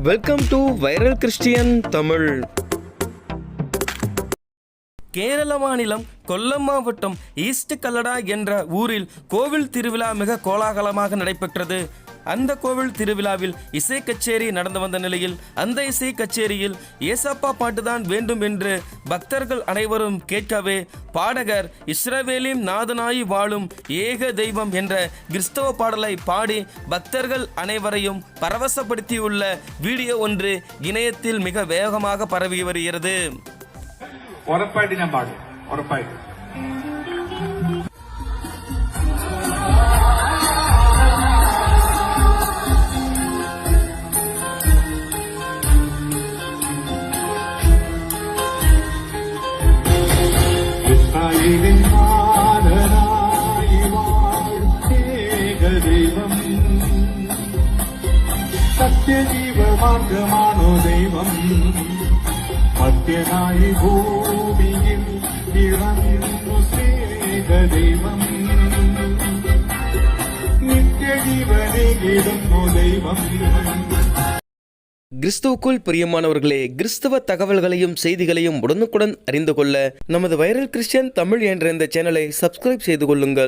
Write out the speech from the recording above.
Welcome to viral Christian Tamil. Kerala மாநிலம் கொல்லம் மாவட்டம் east கல்லடா என்ற ஊரில் கோவில் திருவிழா மிக கோலாகலமாக நடைபெற்றது. அந்த கோவில் திருவிழாவில் இசை கச்சேரி நடந்து வந்த நிலையில் அந்த இசை கச்சேரியில் ஏசப்பா பாட்டுதான் வேண்டும் என்று பக்தர்கள் அனைவரும் கேட்கவே பாடகர் இஸ்ரவேலின் நாதனாய் வாழும் ஏக தெய்வம் என்ற கிறிஸ்தவ பாடலை பாடி பக்தர்கள் அனைவரையும் பரவசப்படுத்தியுள்ள வீடியோ ஒன்று இணையத்தில் மிக வேகமாக பரவி வருகிறது. ഉറപ്പായിട്ട് ഞാൻ പാടും, ഉറപ്പായിട്ട്. ഇസ്രായേലിൻ നാഥനായി വാഴും ഏകദൈവം, സത്യജീവമാർഗമാണോ ദൈവം, മധ്യനായി ഭൂമിയിൽ ഇറങ്ങുന്നു സ്നേഹദൈവം, നിത്യജീവനേകിടുന്നു ദൈവം. கிறிஸ்துவுக்குள் பிரியமானவர்களே, கிறிஸ்தவ தகவல்களையும் செய்திகளையும் உடனுக்குடன் அறிந்து கொள்ள நமது வைரல் கிறிஸ்டியன் தமிழ் என்ற இந்த சேனலை சப்ஸ்கிரைப் செய்து கொள்ளுங்கள்.